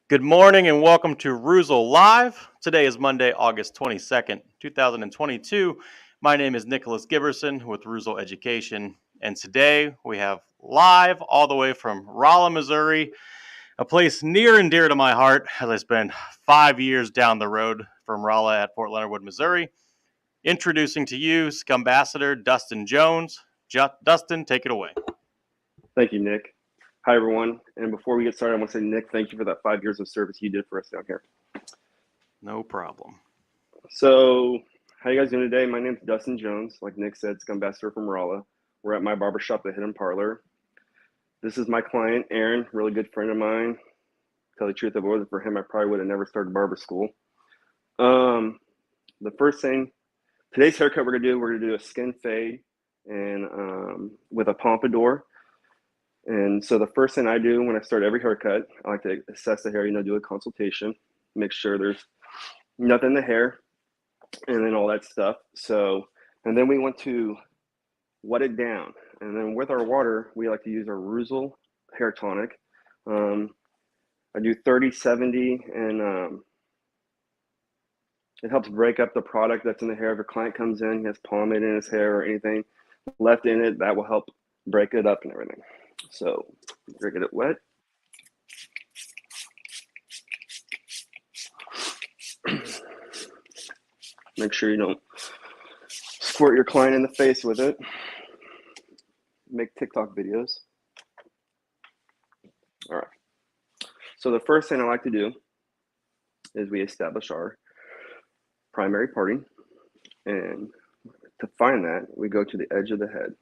Good morning and welcome to Reuzel Live. Today is Monday, August 22nd, 2022. My name is Nicholas Giberson with Reuzel Education, and today we have live all the way from Rolla, Missouri, a place near and dear to my heart as I spend 5 years down the road from Rolla at Fort Leonard Wood, Missouri. Introducing to you Scumbassador Dustin Jones. Dustin, take it away. Thank you, Nick. Hi, everyone. And before we get started, I want to say, Nick, thank you for that 5 years of service you did for us down here. No problem. So, how you guys doing today? My name's Dustin Jones. Like Nick said, Scumbassador from Rolla. We're at my barbershop, The Hidden Parlor. This is my client, Aaron, really good friend of mine. Tell the truth, if it wasn't for him, I probably would have never started barber school. The first thing, today's haircut we're gonna do a skin fade and with a pompadour. And so the first thing I do when I start every haircut, I like to assess the hair, do a consultation, make sure there's nothing in the hair, and then all that stuff. So, and then we want to wet it down. And then with our water, we like to use our Reuzel hair tonic. I do 30-70, and it helps break up the product that's in the hair. If a client comes in, he has pomade in his hair or anything left in it, that will help break it up and everything. So you're gonna get it wet. Make sure you don't squirt your client in the face with it. Make TikTok videos. All right. So the first thing I like to do is we establish our primary parting. And to find that, we go to the edge of the head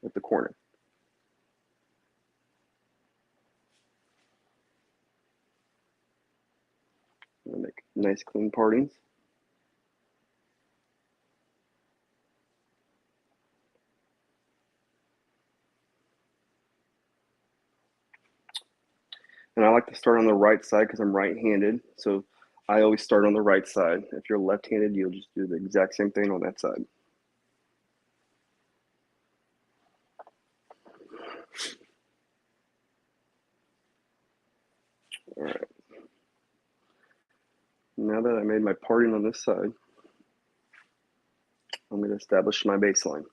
at the corner. I'm gonna make nice clean partings. And I like to start on the right side because I'm right-handed. So I always start on the right side. If you're left-handed, you'll just do the exact same thing on that side. All right. Now that I made my parting on this side, I'm going to establish my baseline.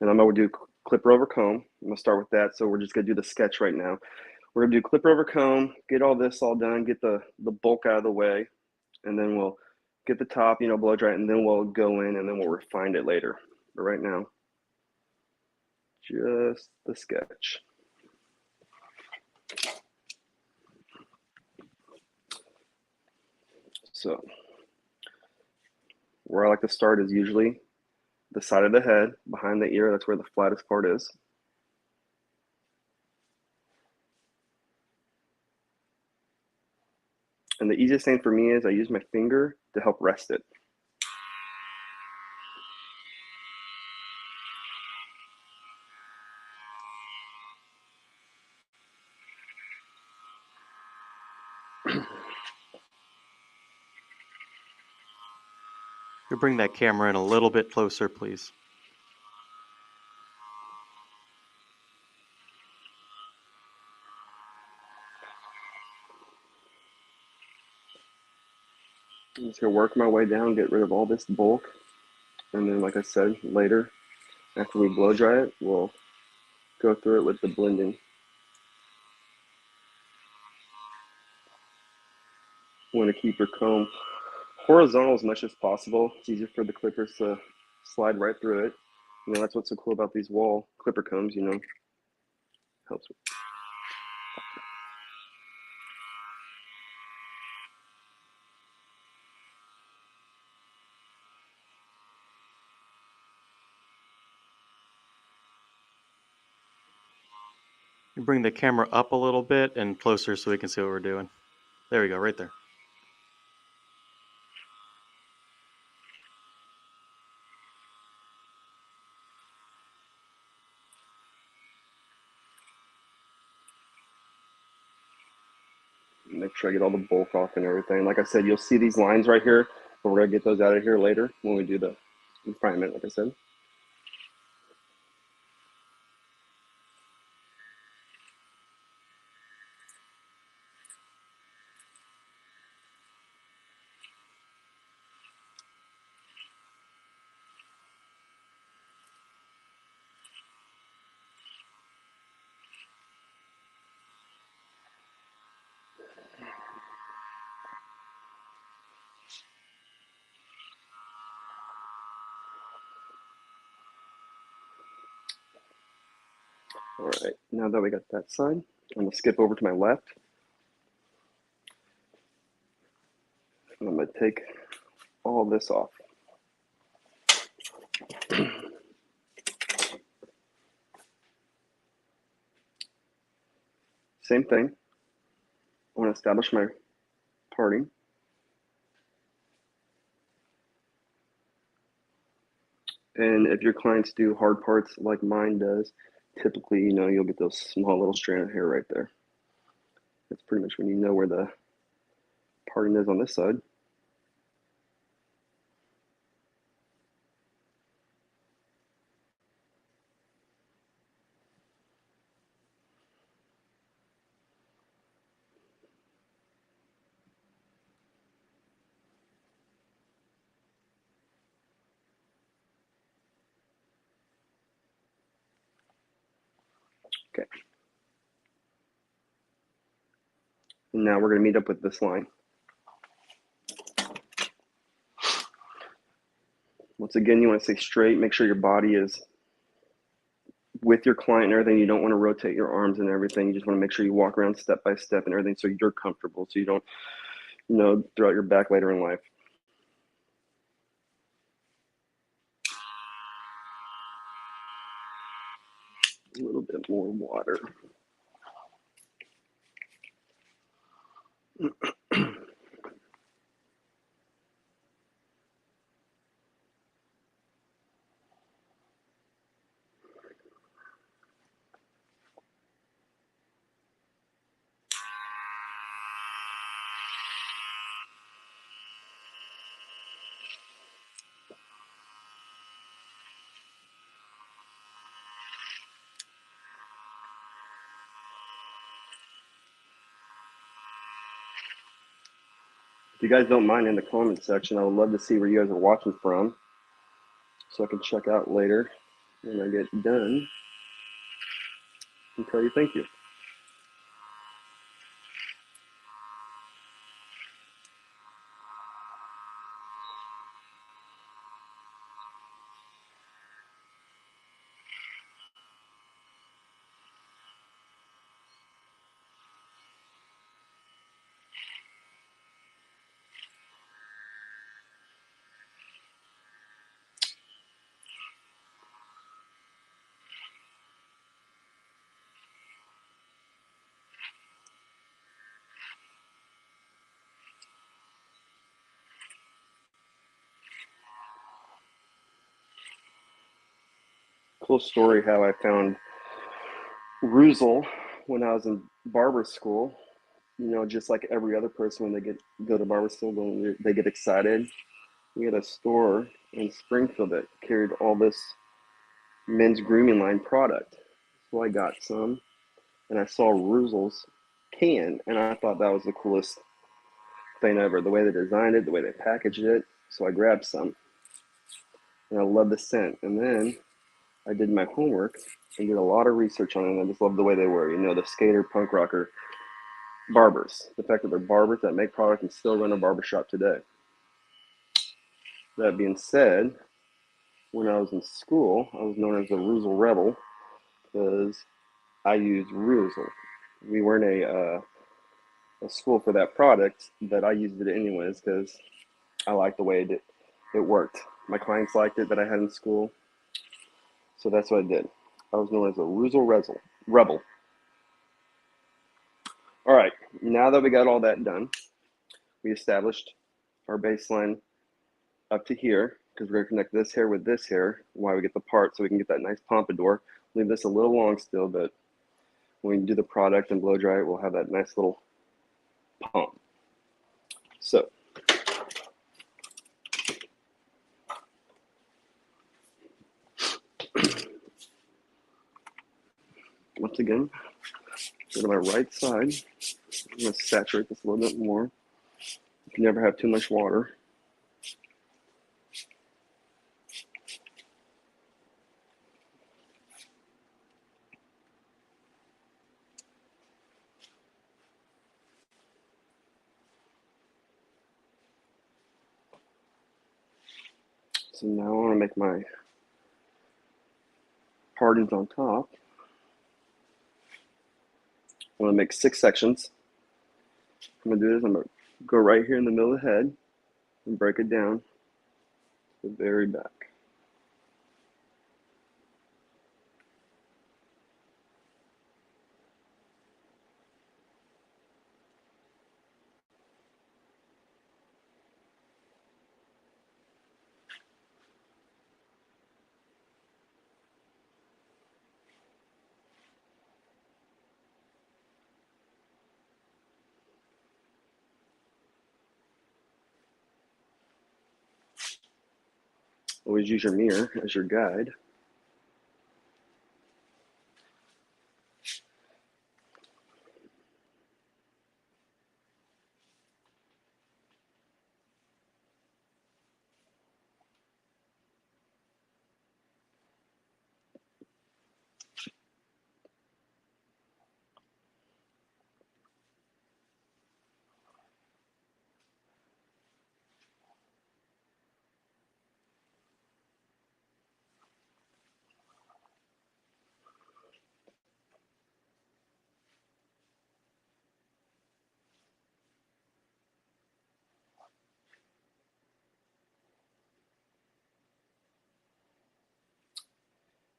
And I'm going to do clipper over comb. I'm going to start with that. So we're just going to do the sketch right now. We're going to do clipper over comb, get all this all done, get the bulk out of the way, and then we'll get the top, blow dry it, and then we'll go in and then we'll refine it later. But right now, just the sketch. So where I like to start is usually the side of the head, behind the ear. That's where the flattest part is. And the easiest thing for me is I use my finger to help rest it. You bring that camera in a little bit closer, please. I'm just gonna work my way down, get rid of all this bulk, and then, like I said, later, after we blow dry it, we'll go through it with the blending. You want to keep your comb horizontal as much as possible. It's easier for the clippers to slide right through it. That's what's so cool about these wall clipper combs, helps with. You bring the camera up a little bit and closer so we can see what we're doing. There we go, right there. Make sure I get all the bulk off and everything. Like I said, you'll see these lines right here, but we're gonna get those out of here later when we do the refinement, like I said. All right, now that we got that side, I'm gonna skip over to my left. And I'm gonna take all this off. Same thing. I want to establish my parting. And if your clients do hard parts like mine does, typically, you'll get those small little strand of hair right there. That's pretty much when you know where the parting is on this side. Okay. And now we're going to meet up with this line. Once again, you want to stay straight. Make sure your body is with your client and everything. You don't want to rotate your arms and everything. You just want to make sure you walk around step by step and everything so you're comfortable, so you don't, throw out your back later in life. A little bit more water. If you guys don't mind, in the comment section, I would love to see where you guys are watching from so I can check out later when I get done and tell you thank you. Cool story how I found Reuzel when I was in barber school. Just like every other person when they go to barber school, when they get excited. We had a store in Springfield that carried all this men's grooming line product. So I got some, and I saw Reuzel's can, and I thought that was the coolest thing ever. The way they designed it, the way they packaged it. So I grabbed some, and I love the scent. And then I did my homework and did a lot of research on it, and I just love the way they were. The skater, punk rocker barbers. The fact that they're barbers that make product and still run a barbershop today. That being said, when I was in school, I was known as the Reuzel Rebel because I used Reuzel. We weren't a school for that product, but I used it anyways because I liked the way it worked. My clients liked it that I had in school, so that's what I did. I was known as a Reuzel Rebel. All right, now that we got all that done, we established our baseline up to here because we're going to connect this hair with this hair while we get the part so we can get that nice pompadour. Leave this a little long still, but when we do the product and blow dry it, we'll have that nice little pomp. So once again, go to my right side. I'm going to saturate this a little bit more. You can never have too much water. So now I want to make my partings on top. I'm gonna make 6 sections. I'm gonna do this. I'm gonna go right here in the middle of the head and break it down to the very back. Always use your mirror as your guide.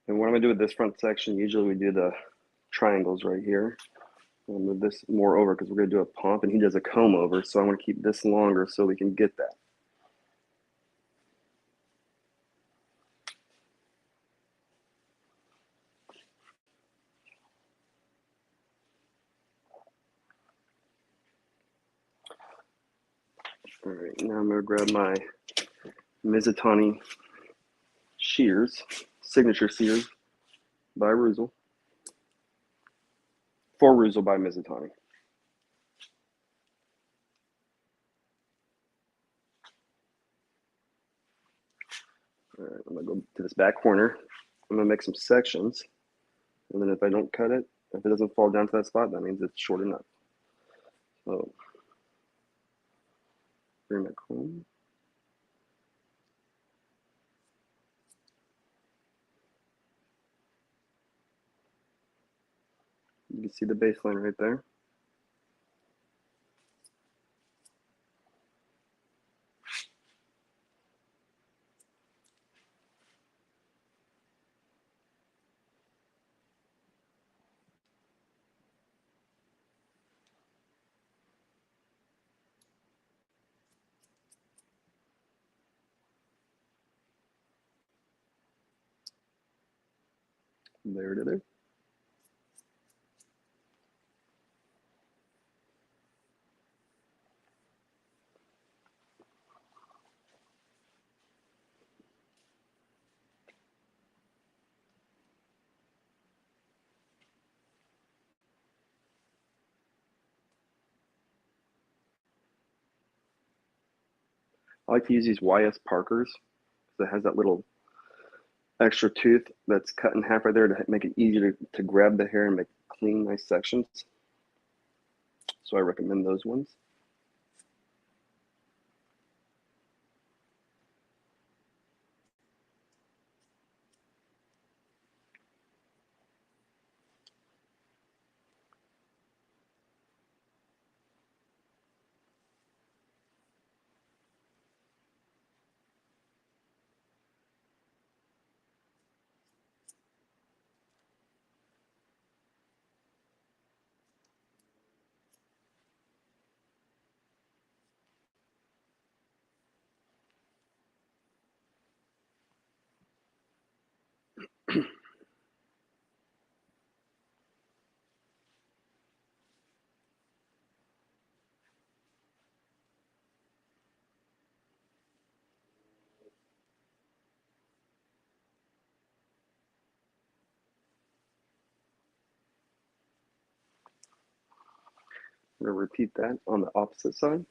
And what I'm gonna do with this front section, usually we do the triangles right here. I'll move this more over because we're gonna do a pump and he does a comb over. So I want to keep this longer so we can get that. All right, now I'm gonna grab my Mizutani shears, signature shears by Reuzel. For Reuzel by Mizutani. All right, I'm gonna go to this back corner. I'm gonna make some sections, and then if I don't cut it, if it doesn't fall down to that spot, that means it's short enough. So, bring my comb. You can see the baseline right there. There it is. I like to use these YS Parkers because it has that little extra tooth that's cut in half right there to make it easier to grab the hair and make clean, nice sections. So I recommend those ones. I'm going to repeat that on the opposite side.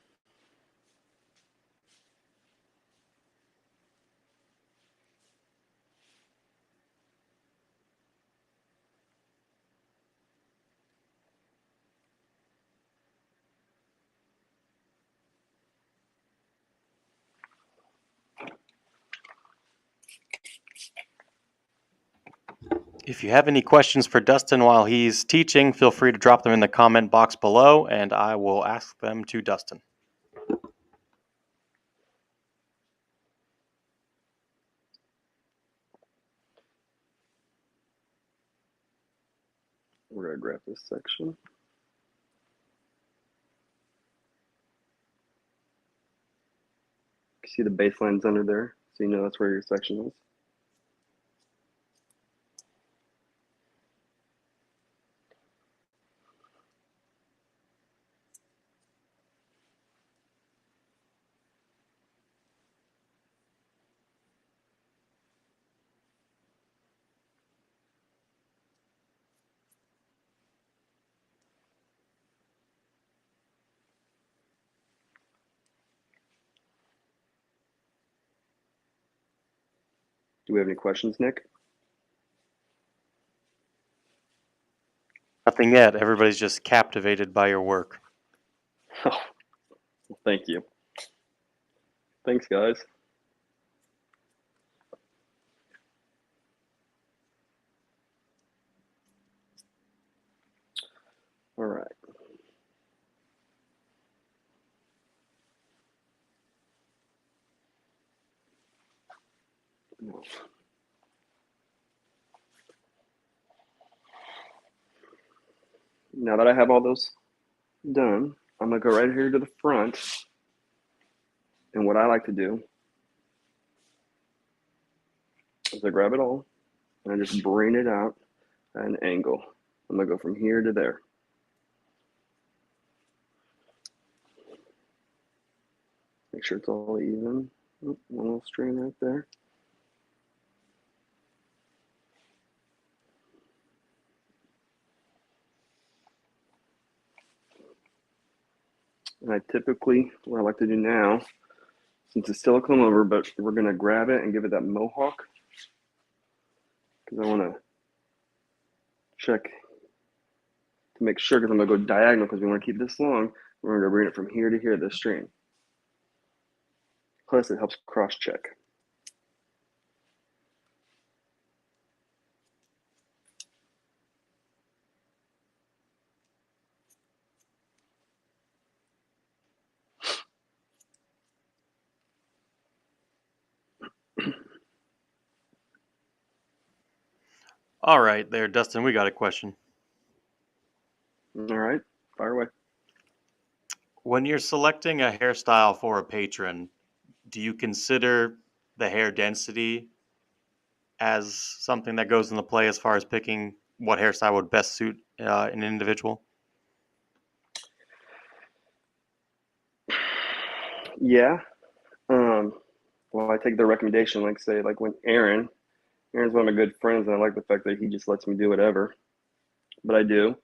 If you have any questions for Dustin while he's teaching, feel free to drop them in the comment box below, and I will ask them to Dustin. We're gonna grab this section. See the baseline's under there, so you know that's where your section is. Do we have any questions, Nick? Nothing yet. Everybody's just captivated by your work. Oh, well, thank you. Thanks, guys. All right. Now that I have all those done, I'm gonna go right here to the front. And what I like to do is I grab it all and I just bring it out at an angle. I'm gonna go from here to there. Make sure it's all even. Oh, one little strand right there. And I typically, what I like to do now, since it's still a comb over, but we're gonna grab it and give it that mohawk, because I wanna check to make sure, because I'm gonna go diagonal, because we wanna keep this long. We're gonna bring it from here to here, this strand. Plus it helps cross check. All right, there, Dustin, we got a question. All right, fire away. When you're selecting a hairstyle for a patron, do you consider the hair density as something that goes into play as far as picking what hairstyle would best suit an individual? Yeah. Well, I take the recommendation, like say, like when Aaron's one of my good friends, and I like the fact that he just lets me do whatever. But I do.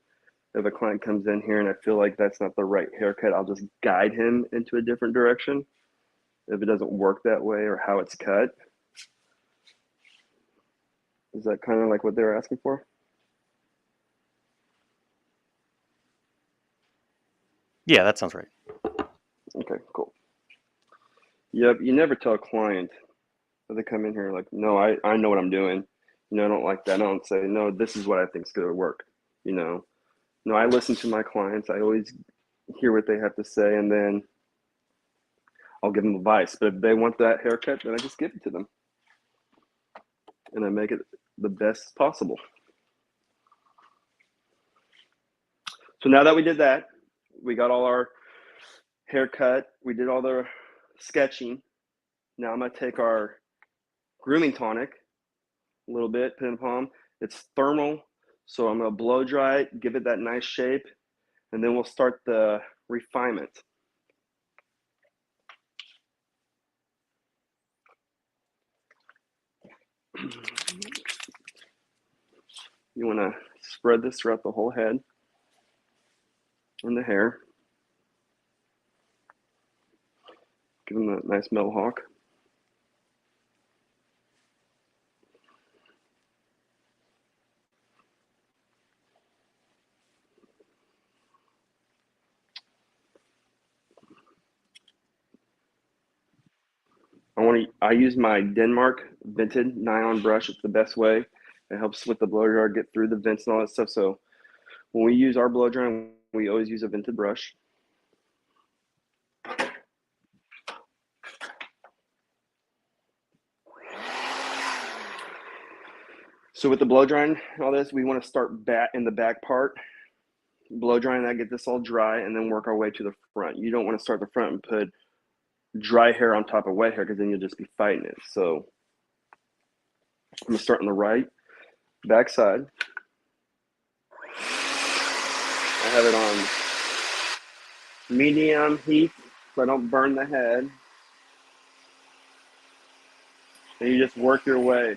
If a client comes in here and I feel like that's not the right haircut, I'll just guide him into a different direction if it doesn't work that way or how it's cut. Is that kind of like what they were asking for? Yeah, that sounds right. Okay, cool. Yep, you never tell a client that they come in here like, no, I know what I'm doing. You know, I don't like that. I don't say, no, this is what I think is going to work. You know, no, I listen to my clients. I always hear what they have to say, and then I'll give them advice. But if they want that haircut, then I just give it to them. And I make it the best possible. So now that we did that, we got all our haircut, we did all the sketching. Now I'm gonna take our grooming tonic, a little bit, put it in palm. It's thermal, so I'm gonna blow dry it, give it that nice shape, and then we'll start the refinement. You wanna spread this throughout the whole head and the hair. Give them a nice mohawk. I use my Denmark vented nylon brush. It's the best way. It helps with the blow dryer get through the vents and all that stuff. So when we use our blow dryer, we always use a vented brush. So with the blow drying and all this, we want to start back in the back part, blow drying that, get this all dry, and then work our way to the front. You don't want to start the front and put dry hair on top of wet hair because then you'll just be fighting it. So I'm going to start on the right, back side. I have it on medium heat so I don't burn the head. And you just work your way.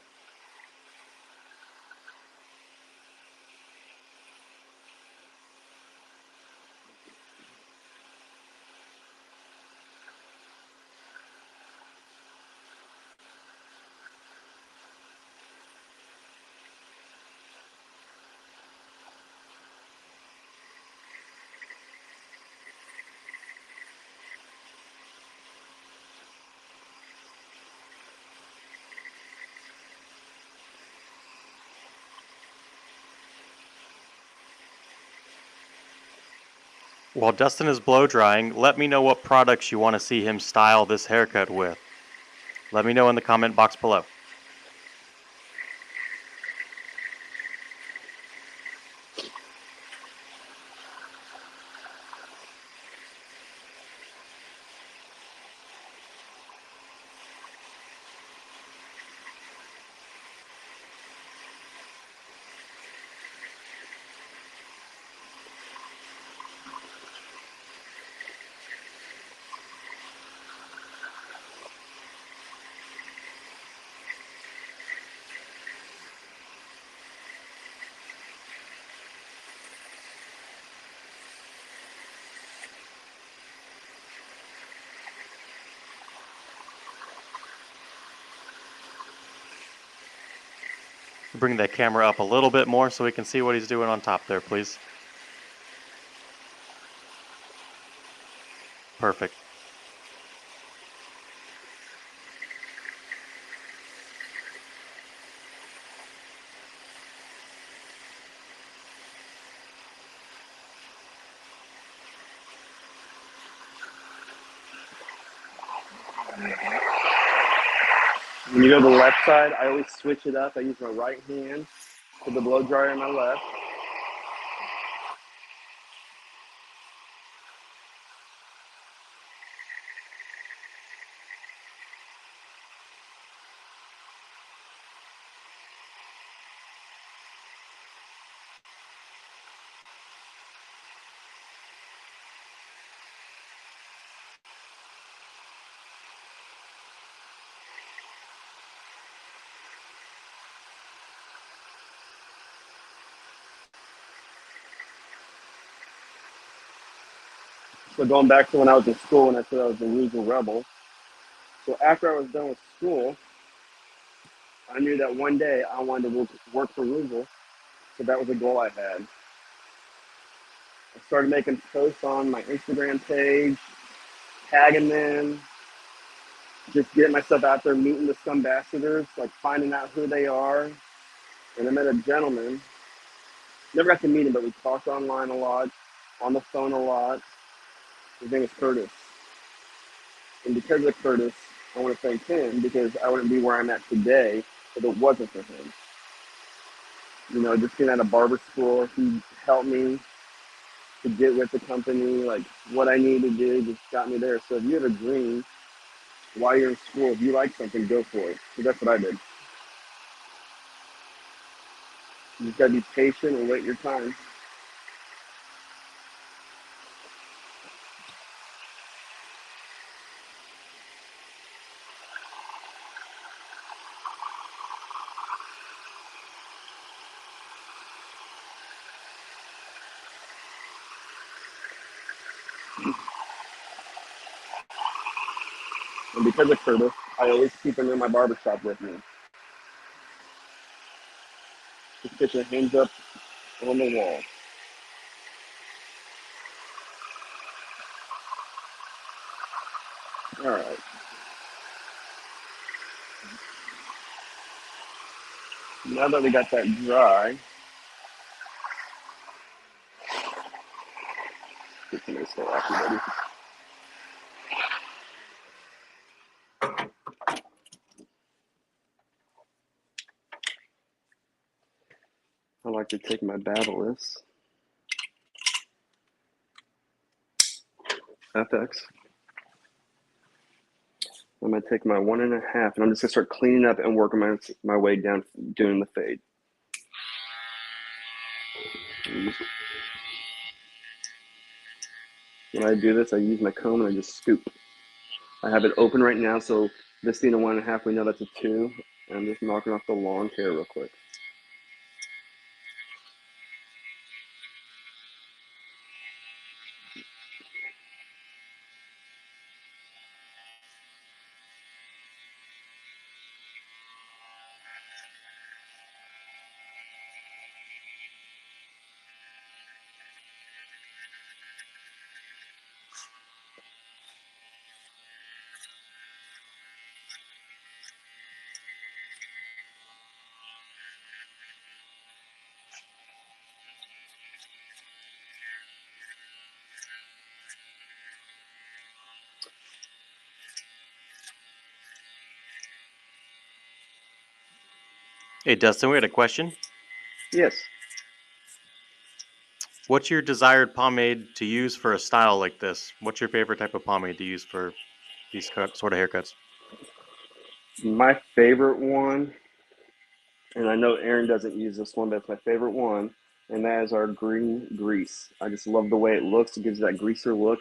While Dustin is blow drying, let me know what products you want to see him style this haircut with. Let me know in the comment box below. Bring that camera up a little bit more so we can see what he's doing on top there, please. Perfect. When you go to the left side, I always switch it up. I use my right hand for the blow dryer in my left. So going back to when I was in school and I said I was a Reuzel rebel. So after I was done with school, I knew that one day I wanted to work for Reuzel. So that was a goal I had. I started making posts on my Instagram page, tagging them, just getting myself out there, meeting the Scumbassadors, like finding out who they are. And I met a gentleman. Never got to meet him, but we talked online a lot, on the phone a lot. His name is Curtis. And because of Curtis, I want to thank him because I wouldn't be where I'm at today if it wasn't for him. You know, just being at a barber school, he helped me to get with the company, like what I need to do, just got me there. So if you have a dream while you're in school, if you like something, go for it. So that's what I did. You just gotta be patient and wait your time. And because of Curtis, I always keep him in my barbershop with me. Just get your hands up on the wall. All right. now that we got that dry, get some of this stuff off you, buddy. I like to take my Battleless FX. I'm going to take my 1.5, and I'm just going to start cleaning up and working my way down, doing the fade. When I do this, I use my comb and I just scoop. I have it open right now, so this being a 1.5, we know that's a 2. And I'm just knocking off the long hair real quick. Hey, Dustin, we had a question. Yes. What's your desired pomade to use for a style like this? What's your favorite type of pomade to use for these sort of haircuts? My favorite one, and I know Aaron doesn't use this one, but it's my favorite one, and that is our green grease. I just love the way it looks. It gives that greaser look.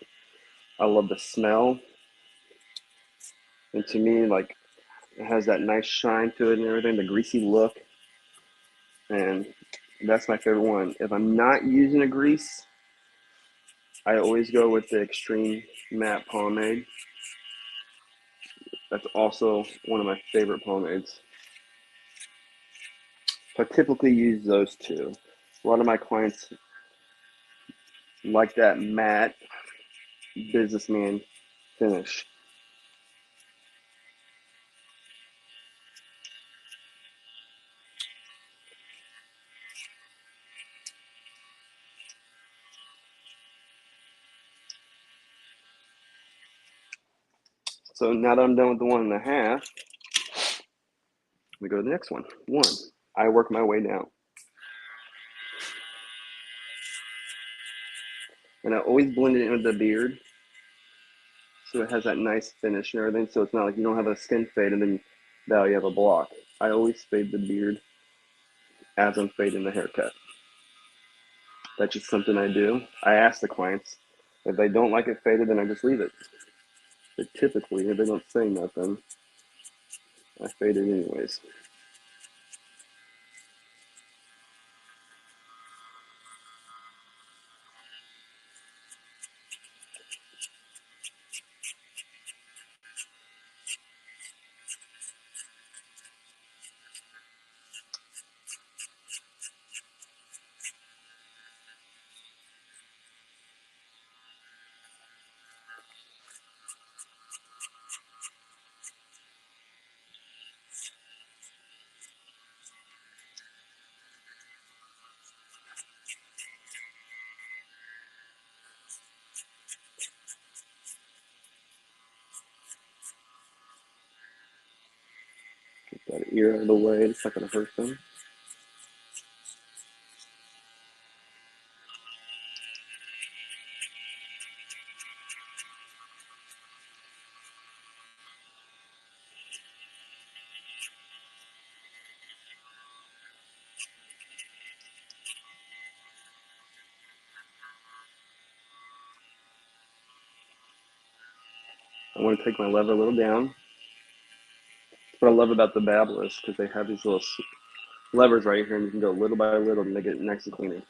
I love the smell. And to me, like, it has that nice shine to it and everything, the greasy look. And that's my favorite one. If I'm not using a grease, I always go with the Extreme Matte Pomade. That's also one of my favorite pomades. So I typically use those two. A lot of my clients like that matte businessman finish. So now that I'm done with the 1.5, we go to the next one. 1. I work my way down. And I always blend it in with the beard, so it has that nice finish and everything. So it's not like you don't have a skin fade and then now you have a block. I always fade the beard as I'm fading the haircut. That's just something I do. I ask the clients. If they don't like it faded, then I just leave it. But typically, if they don't say nothing, I fade it anyways. Get that ear out of the way. It's not going to hurt them. I want to take my lever a little down. What I love about the Babble is because they have these little levers right here, and you can go little by little and make it nice and clean.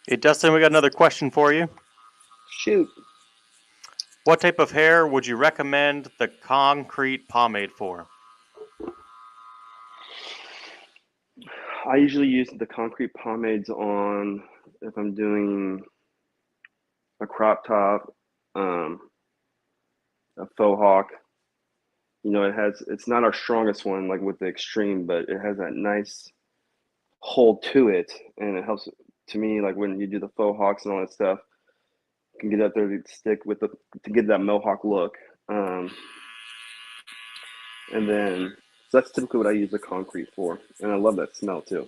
Hey, Dustin, we got another question for you. Shoot. What type of hair would you recommend the concrete pomade for? I usually use the concrete pomades on if I'm doing a crop top, a faux hawk. You know, it's not our strongest one like with the extreme, but it has that nice hold to it, and it helps to me like when you do the faux hawks and all that stuff. You can get up there to stick with to get that mohawk look, and then so that's typically what I use the concrete for, and I love that smell too.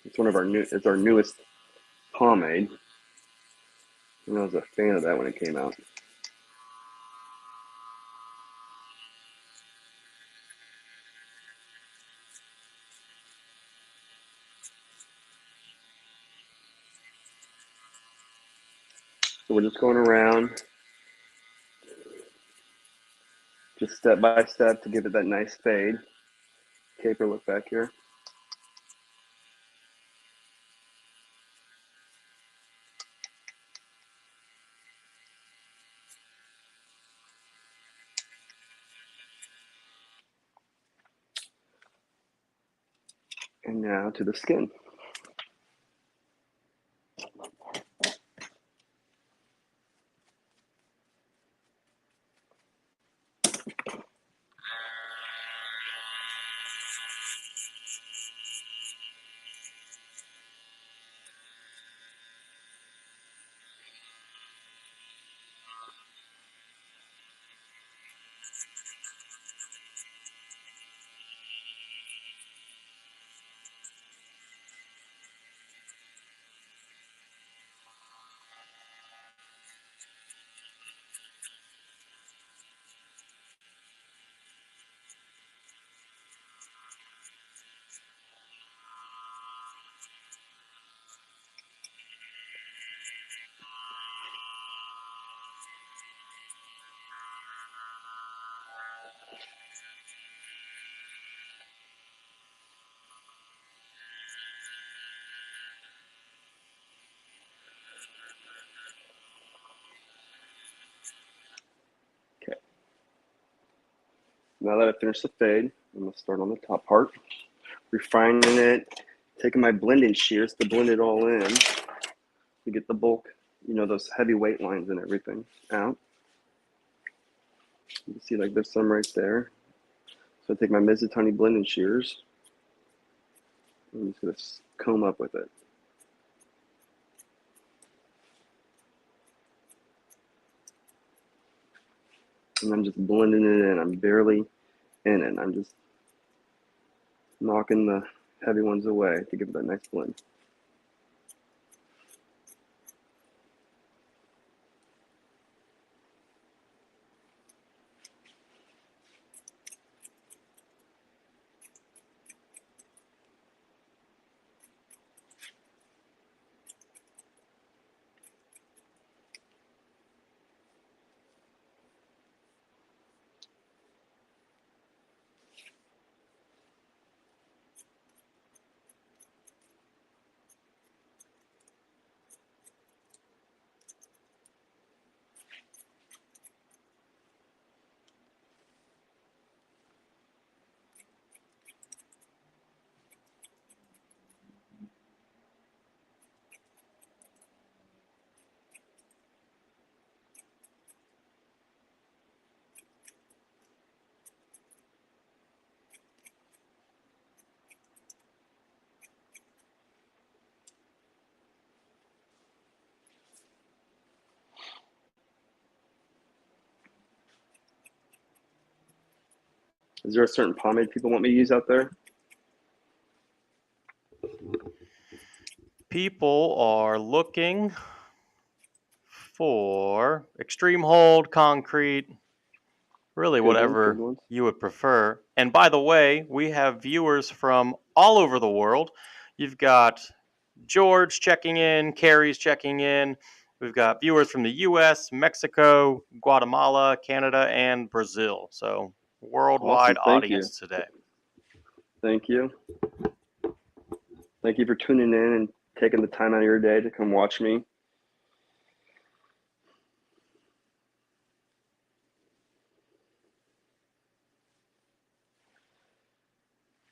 It's it's our newest pomade, and I was a fan of that when it came out. So we're just going around, just step by step to give it that nice fade. Caper look back here. And now to the skin. Okay. Now that I finished the fade, I'm going to start on the top part, refining it, taking my blending shears to blend it all in to get the bulk, you know, those heavy weight lines and everything out. You can see like there's some right there. So I take my Mizutani blending shears. I'm just going to comb up with it. And I'm just blending it in. I'm barely in it. I'm just knocking the heavy ones away to give it that nice blend. Is there a certain pomade people want me to use out there? People are looking for extreme hold, concrete, really whatever Good ones. you would prefer. And by the way, we have viewers from all over the world. You've got George checking in, Carrie's checking in. We've got viewers from the US, Mexico, Guatemala, Canada, and Brazil. So, worldwide Awesome. Thank you. audience today. Thank you. Thank you for tuning in and taking the time out of your day to come watch me.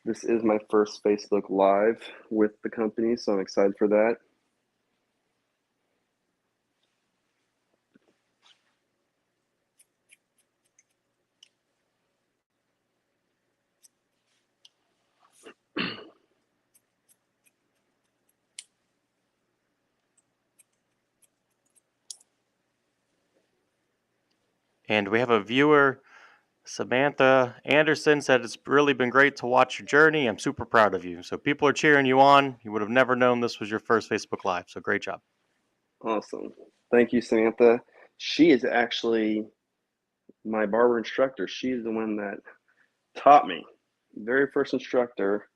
This is my first Facebook Live with the company, so I'm excited for that. And we have a viewer, Samantha Anderson, said it's really been great to watch your journey. I'm super proud of you. So people are cheering you on. You would have never known this was your first Facebook Live. So great job. Awesome. Thank you, Samantha. She is actually my barber instructor. She's the one that taught me. Very first instructor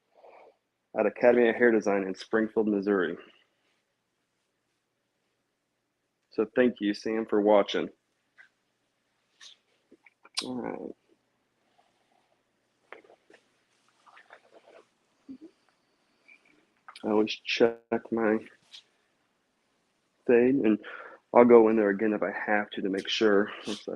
at Academy of Hair Design in Springfield, Missouri. So thank you, Sam, for watching. All right. I always check my fade, and I'll go in there again if I have to make sure. Let's say.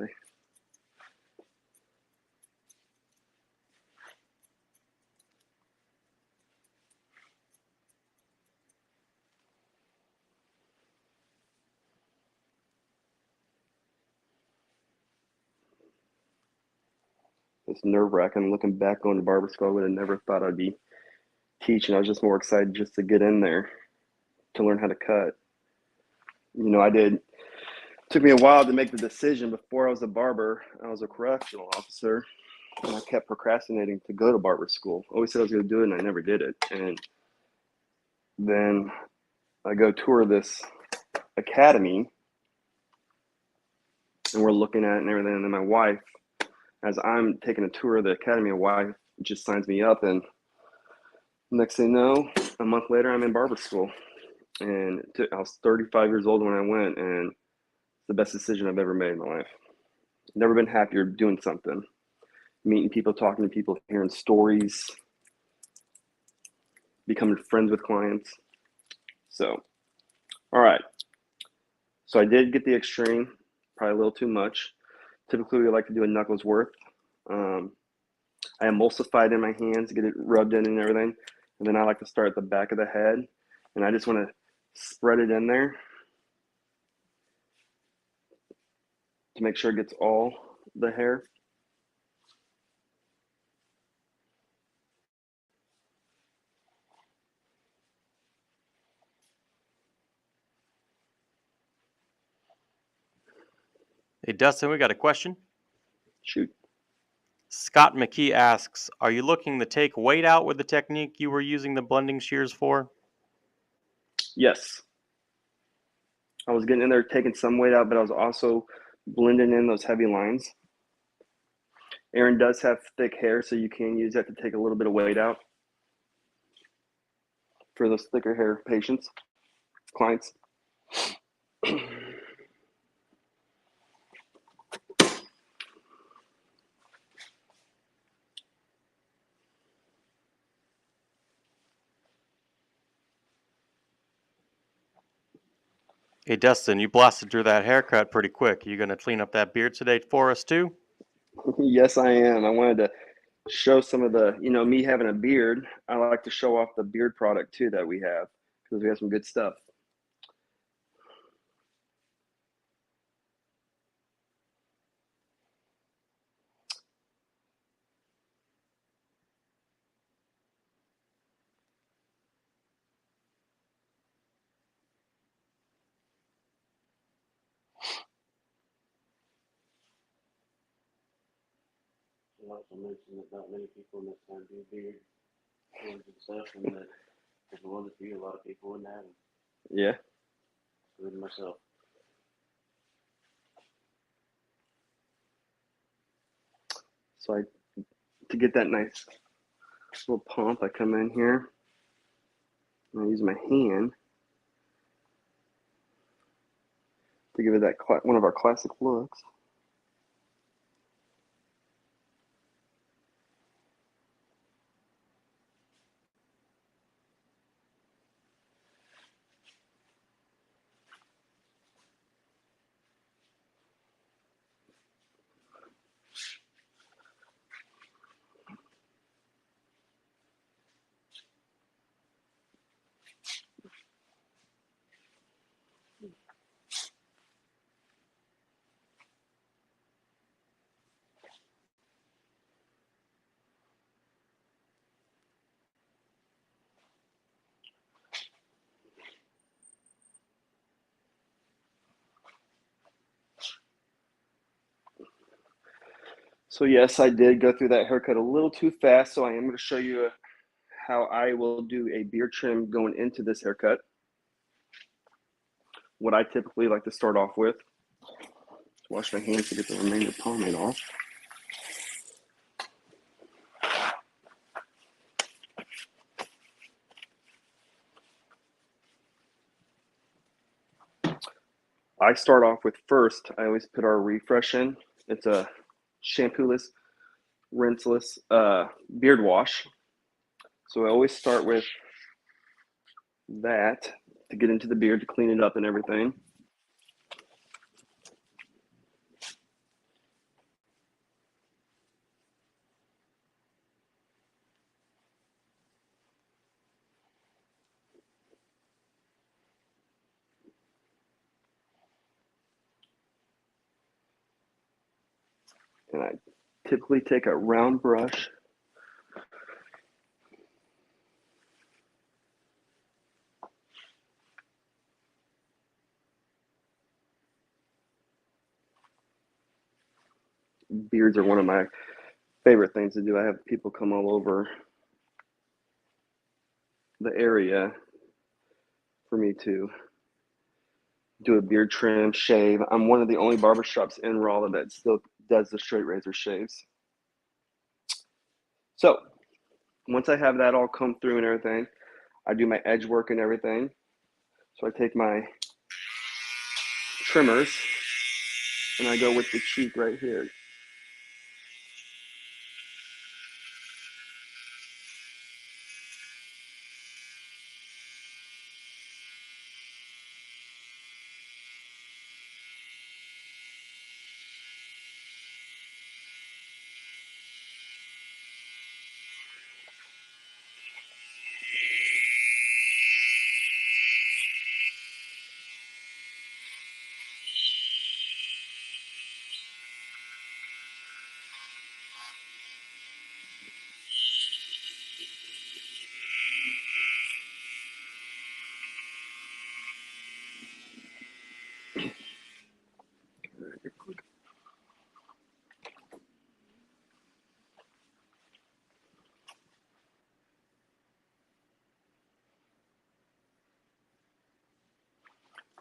It's nerve-wracking looking back on the barber school. I would have never thought I'd be teaching. I was just more excited just to get in there to learn how to cut. You know, it took me a while to make the decision. Before I was a barber, I was a correctional officer, and I kept procrastinating to go to barber school. I always said I was going to do it, and I never did it. And then I go tour this academy, and we're looking at it and everything. And then my wife, as I'm taking a tour of the academy, my wife just signs me up, and next thing you know, a month later, I'm in barber school. And I was 35 years old when I went, and it's the best decision I've ever made in my life. Never been happier doing something. Meeting people, talking to people, hearing stories, becoming friends with clients. So, all right. So I did get the extreme, probably a little too much. Typically, we like to do a knuckles worth. I emulsified in my hands, get it rubbed in and everything. And then I like to start at the back of the head, and I just want to spread it in there to make sure it gets all the hair. Hey, Dustin, we got a question. Shoot. Scott McKee asks, are you looking to take weight out with the technique you were using the blending shears for? Yes. I was getting in there, taking some weight out, but I was also blending in those heavy lines. Aaron does have thick hair, so you can use that to take a little bit of weight out for those thicker hair clients. Hey, Dustin, you blasted through that haircut pretty quick. You going to clean up that beard today for us too? Yes, I am. I wanted to show some of the, me having a beard. I like to show off the beard product too that we have because we have some good stuff. I also mentioned that not many people in this time do beard and stuff, and that if it wasn't for you, a lot of people wouldn't have them, Yeah. including myself. So to get that nice little pump, I come in here and I use my hand to give it that one of our classic looks. So yes, I did go through that haircut a little too fast, so I am going to show you how I will do a beard trim going into this haircut. What I typically like to start off with. Wash my hands to get the remainder pomade off. I start off with first, I always put our refresh in. It's a shampooless, rinseless beard wash. So I always start with that to get into the beard, to clean it up and everything. And I typically take a round brush. Beards are one of my favorite things to do. I have people come all over the area for me to do a beard trim, shave. I'm one of the only barbershops in Rolla that still does the straight razor shaves. So once I have that all come through and everything, I do my edge work and everything. So I take my trimmers and I go with the cheek right here.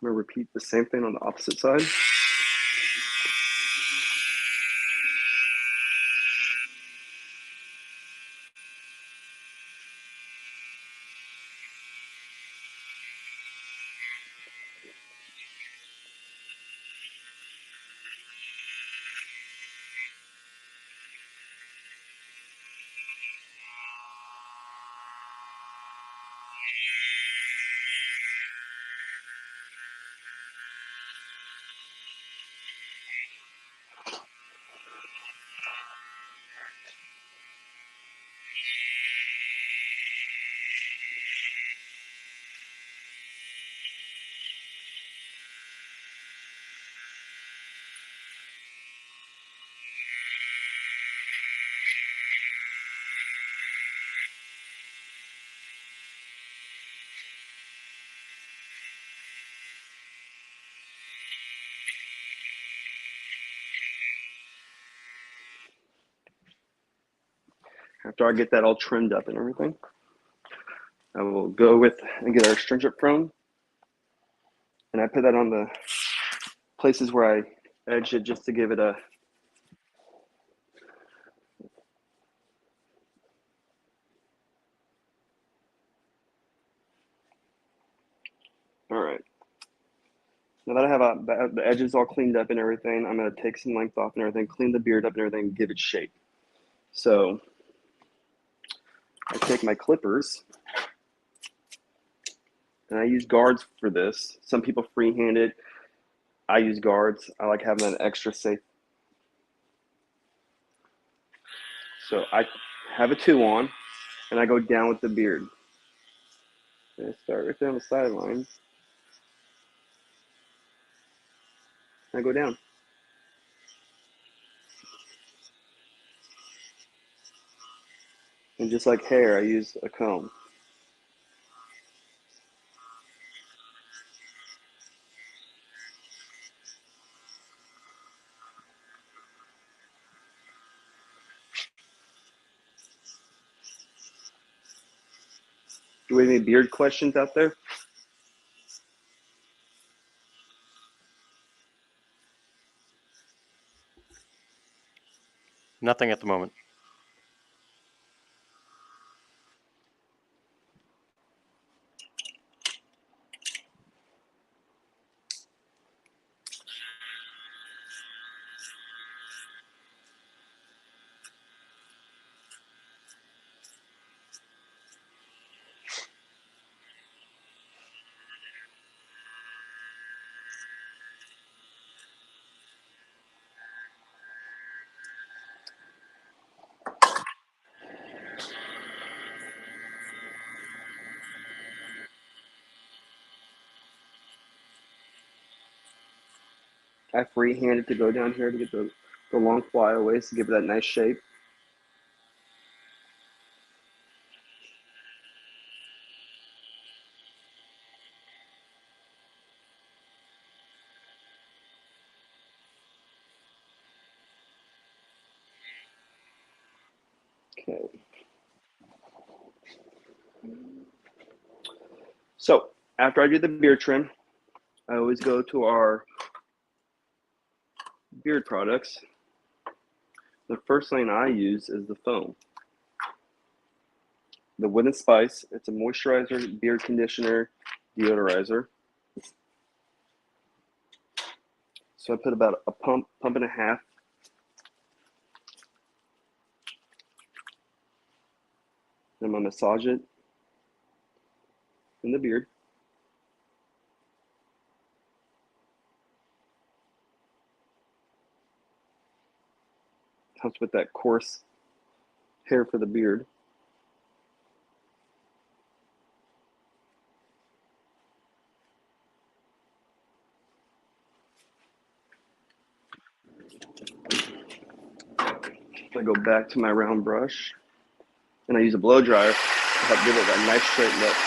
I'm going to repeat the same thing on the opposite side. After I get that all trimmed up and everything, I will go with and get our astringent foam, and I put that on the places where I edge it just to give it a all right. Now that I have the edges all cleaned up and everything, I'm going to take some length off and everything, clean the beard up and everything, give it shape. So I take my clippers, and I use guards for this. Some people freehand it. I use guards. I like having that extra safe. So I have a 2 on, and I go down with the beard. And I start right there on the sidelines. I go down. And just like hair, I use a comb. Do we have any beard questions out there? Nothing at the moment. I freehanded to go down here to get the long flyaways to give it that nice shape. Okay. So after I do the beard trim, I always go to our beard products. The first thing I use is the foam. The Wood & Spice. It's a moisturizer, beard conditioner, deodorizer. So I put about a pump and a half. Then I'm gonna massage it in the beard. Helps with that coarse hair for the beard. I go back to my round brush and I use a blow dryer to help give it that nice straight look.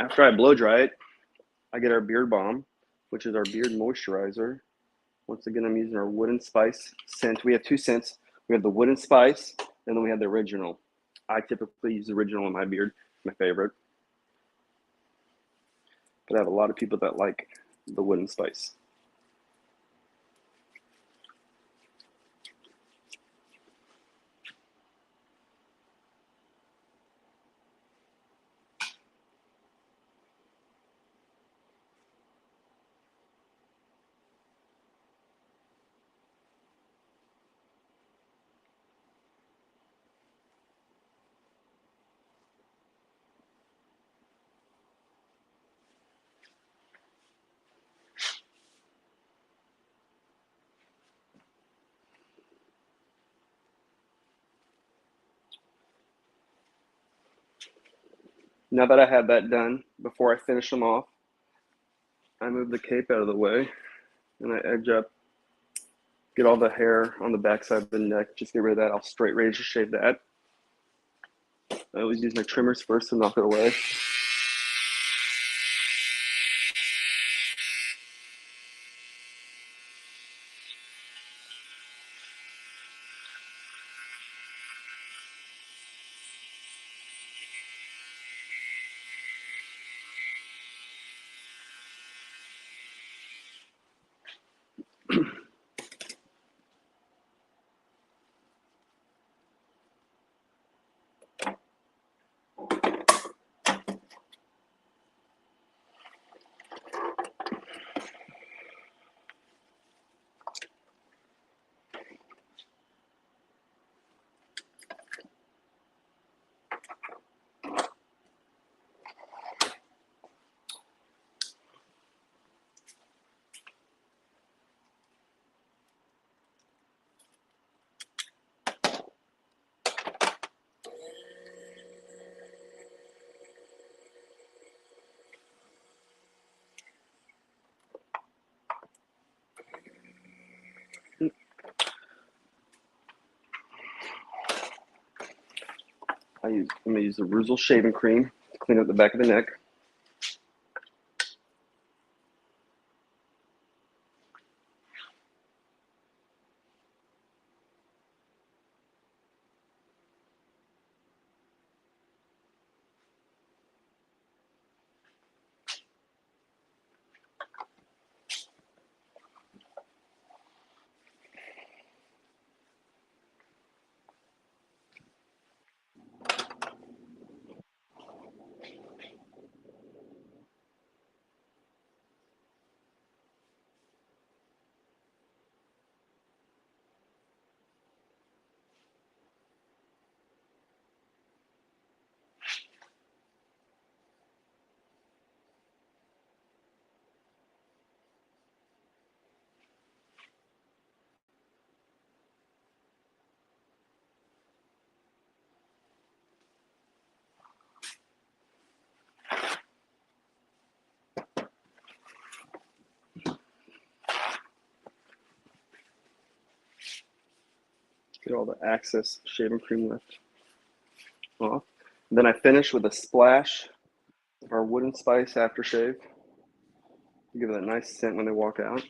After I blow dry it, I get our beard balm, which is our beard moisturizer. Once again, I'm using our Wood & Spice scent. We have two scents. We have the Wood & Spice, and then we have the original. I typically use the original on my beard, my favorite. But I have a lot of people that like the Wood & Spice. Now that I have that done, before I finish them off, I move the cape out of the way and I edge up, get all the hair on the backside of the neck, just get rid of that. I'll straight razor shave that. I always use my trimmers first to knock it away. I'm going to use the Reuzel shaving cream to clean up the back of the neck. Get all the excess shaving cream left off. And then I finish with a splash of our wooden spice aftershave. Give it a nice scent when they walk out.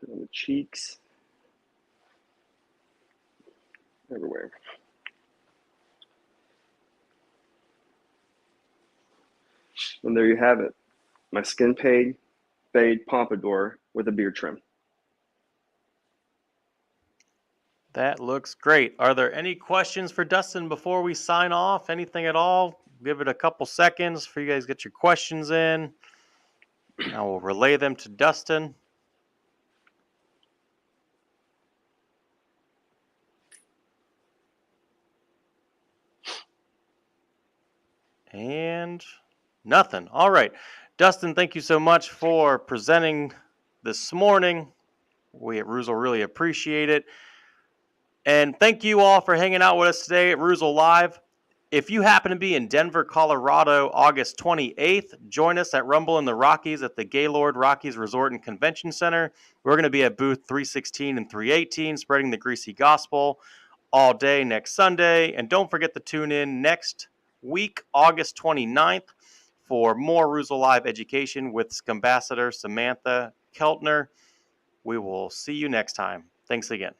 Put it on the cheeks, everywhere. And there you have it. My skin fade pompadour with a beard trim. That looks great. Are there any questions for Dustin before we sign off? Anything at all? Give it a couple seconds for you guys to get your questions in. I will relay them to Dustin. And nothing. All right. Dustin, thank you so much for presenting this morning. We at Reuzel really appreciate it. And thank you all for hanging out with us today at Reuzel Live. If you happen to be in Denver, Colorado, August 28th, join us at Rumble in the Rockies at the Gaylord Rockies Resort and Convention Center. We're going to be at booth 316 and 318, spreading the greasy gospel all day next Sunday. And don't forget to tune in next week, August 29th, for more Reuzel Live education with Scumbassador Samantha Keltner. We will see you next time. Thanks again.